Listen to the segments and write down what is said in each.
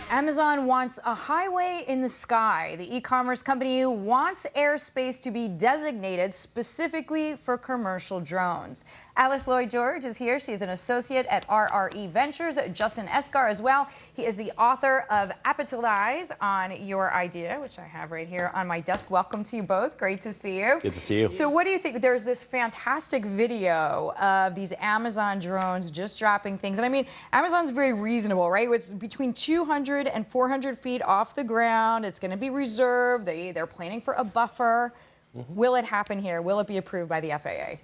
Amazon wants a highway in the sky. The e-commerce company wants airspace to be designated specifically for commercial drones. Alice Lloyd-George is here. She's an associate at RRE Ventures. Justin Esgar as well. He is the author of Appetize on Your Idea, which I have right here on my desk. Welcome to you both. Great to see you. Good to see you. So what do you think? There's this fantastic video of these Amazon drones just dropping things. And I mean, Amazon's very reasonable, right? It's between 200 and 400 feet off the ground. It's going to be reserved. They're planning for a buffer. Will it happen here? Will it be approved by the FAA?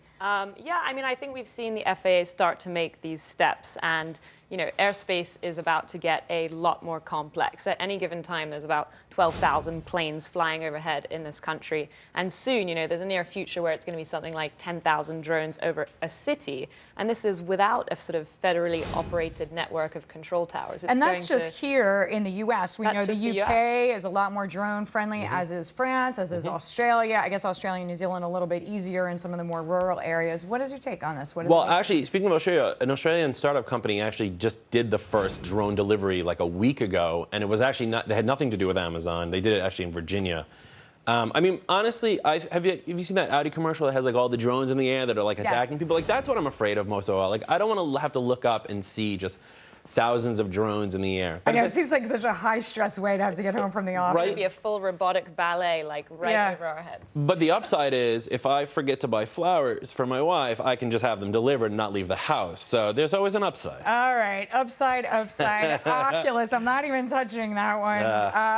Yeah, I mean, I think we've seen the FAA start to make these steps, and you know, airspace is about to get a lot more complex. At any given time, there's about 12,000 planes flying overhead in this country, and soon, you know, there's a near future where it's going to be something like 10,000 drones over a city, and this is without a sort of federally operated network of control towers. And that's just here in the U.S. We know the UK is a lot more drone friendly, as is France, as is Australia. I guess Australia and New Zealand a little bit easier in some of the more rural areas. What is your take on this? Well, actually, speaking of Australia, an Australian startup company actually just did the first drone delivery like a week ago, and it was actually not, they had nothing to do with Amazon. They did it actually in Virginia. I mean, honestly, have you seen that Audi commercial that has like all the drones in the air that are like attacking people? Like, that's what I'm afraid of most of all. Like, I don't want to have to look up and see just thousands of drones in the air. I know, it seems like such a high-stress way to have to get home from the office. Right? It'd be a full robotic ballet, like right over our heads. But the upside is, if I forget to buy flowers for my wife, I can just have them delivered and not leave the house. So there's always an upside. All right, upside. Oculus, I'm not even touching that one.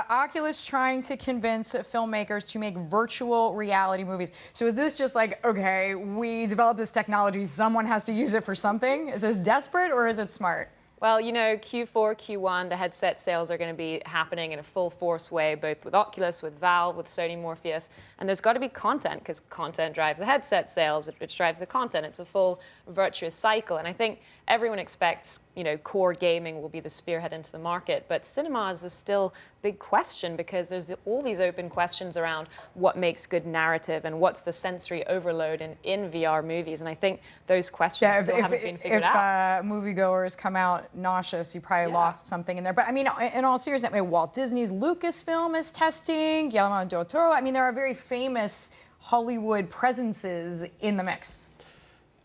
Oculus trying to convince filmmakers to make virtual reality movies. So is this just like, okay, we developed this technology, someone has to use it for something? Is this desperate or is it smart? Well, you know, Q4, Q1, the headset sales are going to be happening in a full force way, both with Oculus, with Valve, with Sony Morpheus. And there's got to be content, because content drives the headset sales, which drives the content. It's a full virtuous cycle. And I think everyone expects, you know, core gaming will be the spearhead into the market. But cinemas is still a big question, because there's all these open questions around what makes good narrative and what's the sensory overload in VR movies. And I think those questions still haven't been figured out. If moviegoers come out nauseous, you probably lost something in there. But I mean, in all seriousness, I mean, Walt Disney's Lucasfilm is testing, Guillermo del Toro. I mean, there are very famous Hollywood presences in the mix.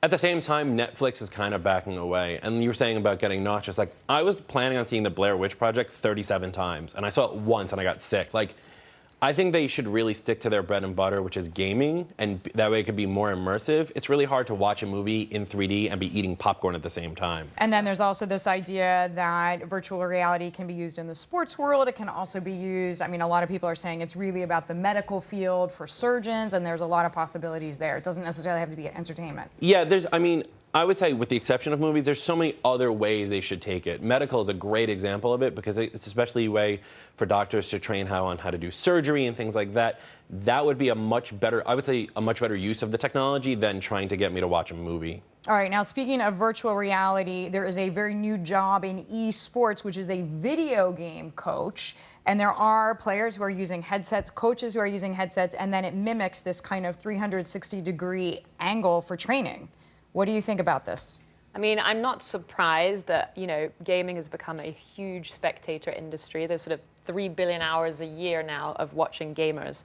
At the same time, Netflix is kind of backing away. And you were saying about getting nauseous. Like, I was planning on seeing the Blair Witch Project 37 times, and I saw it once and I got sick. Like, I think they should really stick to their bread and butter, which is gaming, and that way it could be more immersive. It's really hard to watch a movie in 3D and be eating popcorn at the same time. And then there's also this idea that virtual reality can be used in the sports world. It can also be used, I mean, a lot of people are saying it's really about the medical field for surgeons, and there's a lot of possibilities there. It doesn't necessarily have to be entertainment. Yeah, I mean, I would say with the exception of movies, there's so many other ways they should take it. Medical is a great example of it, because it's especially a way for doctors to train on how to do surgery and things like that. That would be a much better, I would say, a much better use of the technology than trying to get me to watch a movie. All right, now speaking of virtual reality, there is a very new job in esports, which is a video game coach. And there are players who are using headsets, coaches who are using headsets, and then it mimics this kind of 360-degree angle for training. What do you think about this? I mean, I'm not surprised that, you know, gaming has become a huge spectator industry. There's sort of 3 billion hours a year now of watching gamers.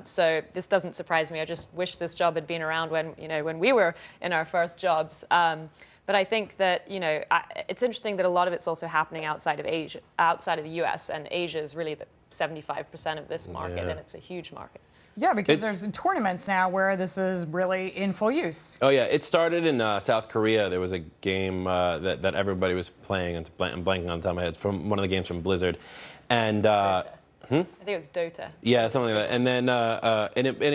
So this doesn't surprise me. I just wish this job had been around when we were in our first jobs. But I think that, you know, it's interesting that a lot of it's also happening outside of Asia, outside of the US, and Asia is really the 75% of this market, and it's a huge market. Yeah, because there's tournaments now where this is really in full use. Oh yeah, it started in South Korea. There was a game that everybody was playing, and I'm blanking on the top of my head, from one of the games from Blizzard, and Dota. I think it was Dota. Yeah, something like that. And then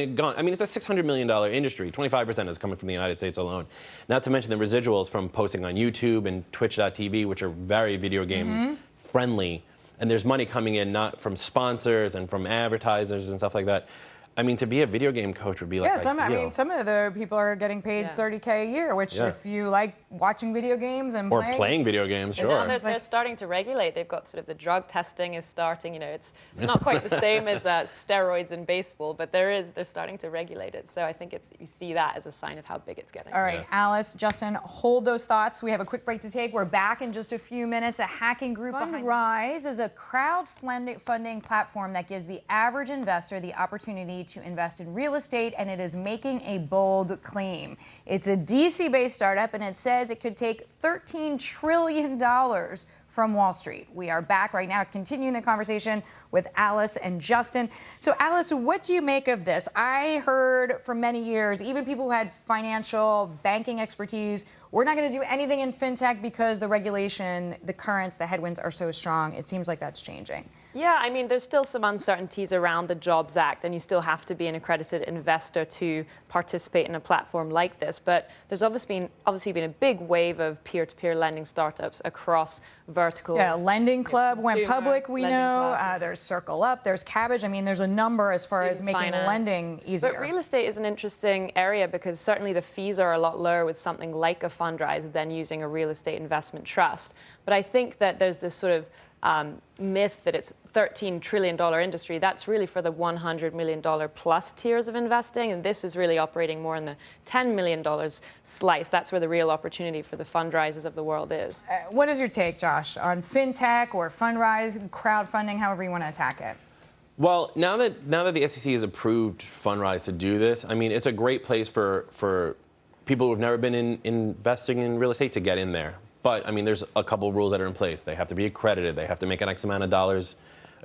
it gone. I mean, it's a $600 million industry. 25% is coming from the United States alone. Not to mention the residuals from posting on YouTube and Twitch.tv, which are very video game friendly. And there's money coming in not from sponsors and from advertisers and stuff like that. I mean, to be a video game coach would be like Yeah, I ideal. mean, some of the people are getting paid Yeah. $30K a year, which Yeah. if you like watching video games and Or playing video games, Now sure. they're starting to regulate. They've got sort of the drug testing is starting. You know, it's not quite the same as steroids in baseball, but they're starting to regulate it. So I think you see that as a sign of how big it's getting. All right, Yeah. Alice, Justin, hold those thoughts. We have a quick break to take. We're back in just a few minutes. A hacking group Fundrise is a crowdfunding platform that gives the average investor the opportunity to invest in real estate, and it is making a bold claim. It's a DC-based startup, and it says it could take $13 trillion from Wall Street. We are back right now, continuing the conversation with Alice and Justin. So, Alice, what do you make of this? I heard for many years, even people who had financial banking expertise, we're not going to do anything in fintech because the regulation, the currents, the headwinds are so strong. It seems like that's changing. Yeah, I mean, there's still some uncertainties around the Jobs Act, and you still have to be an accredited investor to participate in a platform like this. But there's obviously been a big wave of peer-to-peer lending startups across verticals. Yeah, Lending Club went Consumer, public, we Lending know. Club. There's Circle Up, there's Cabbage. I mean, there's a number as far as Student making finance. lending easier. But real estate is an interesting area because certainly the fees are a lot lower with something like a Fundrise than using a real estate investment trust. But I think that there's this sort of myth that it's $13 trillion industry. That's really for the $100 million plus tiers of investing, and this is really operating more in the $10 million slice. That's where the real opportunity for the Fundrises of the world is. What is your take, Josh, on fintech or Fundrise, crowdfunding, however you want to attack it? Well, now that the SEC has approved Fundrise to do this, I mean, it's a great place for people who have never been investing in real estate to get in there. But, I mean, there's a couple of rules that are in place. They have to be accredited. They have to make an X amount of dollars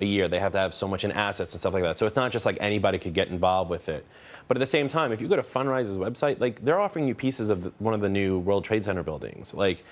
a year. They have to have so much in assets and stuff like that. So it's not just like anybody could get involved with it. But at the same time, if you go to Fundrise's website, like, they're offering you pieces of one of the new World Trade Center buildings. Like,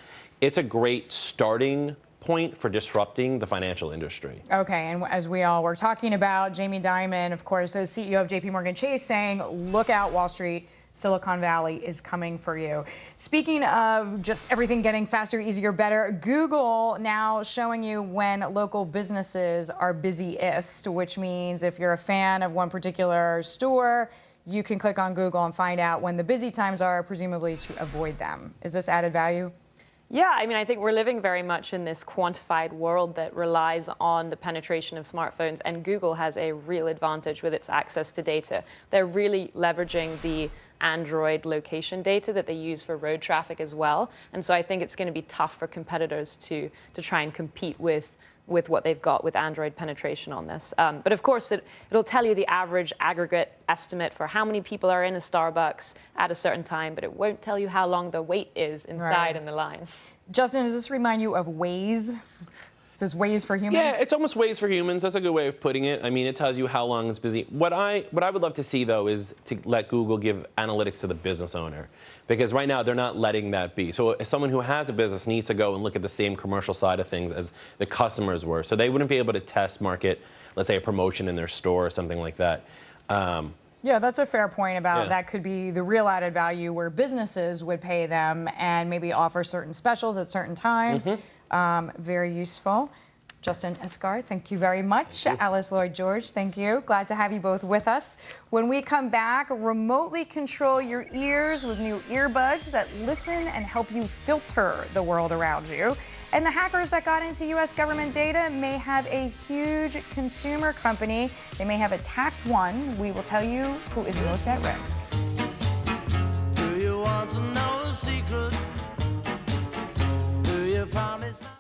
it's a great starting point for disrupting the financial industry. Okay, and as we all were talking about, Jamie Dimon, of course, the CEO of JP Morgan Chase, saying, look out, Wall Street. Silicon Valley is coming for you. Speaking of just everything getting faster, easier, better, Google now showing you when local businesses are busiest, which means if you're a fan of one particular store, you can click on Google and find out when the busy times are, presumably to avoid them. Is this added value? Yeah, I mean, I think we're living very much in this quantified world that relies on the penetration of smartphones, and Google has a real advantage with its access to data. They're really leveraging the Android location data that they use for road traffic as well. And so I think it's going to be tough for competitors to try and compete with what they've got with Android penetration on this. But of course, it'll tell you the average aggregate estimate for how many people are in a Starbucks at a certain time, but it won't tell you how long the wait is inside in the line. Justin, does this remind you of Waze? It says Waze for humans? Yeah, it's almost Waze for humans. That's a good way of putting it. I mean, it tells you how long it's busy. What I would love to see, though, is to let Google give analytics to the business owner. Because right now, they're not letting that be. So someone who has a business needs to go and look at the same commercial side of things as the customers were. So they wouldn't be able to test market, let's say, a promotion in their store or something like that. Yeah, that's a fair point about that could be the real added value where businesses would pay them and maybe offer certain specials at certain times. Very useful. Justin Esgar, thank you very much. Alice Lloyd-George, thank you. Glad to have you both with us. When we come back, remotely control your ears with new earbuds that listen and help you filter the world around you. And the hackers that got into U.S. government data may have a huge consumer company. They may have attacked one. We will tell you who is most at risk. Do you want to know a secret? Do you promise not?